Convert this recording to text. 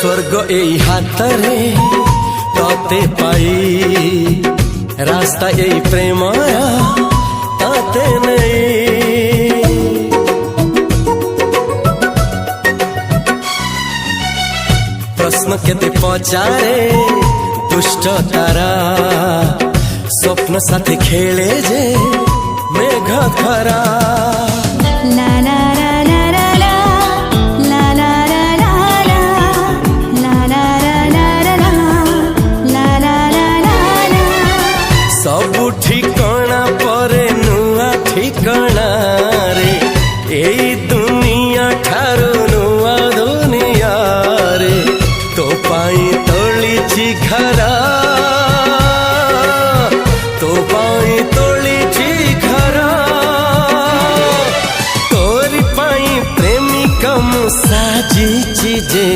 स्वर्ग एई हातरे तते पाई रास्ता एई प्रेमया ताते नहीं। प्रश्न केते पचारे दुष्ट तारा स्वप्न साथी खेले जे मेघ खरा। ला ला ला ला ला ला ला ला ला ला ला ला ला ला ला। सबु ठिकाना परे नुआ ठिकाना रे एई दुनिया ठारू नुआ दुनिया रे। तो पाई तोलिछि घरा तो पाई तोलिछि घरा तोरी पाई प्रेमिका मु साजिछि जे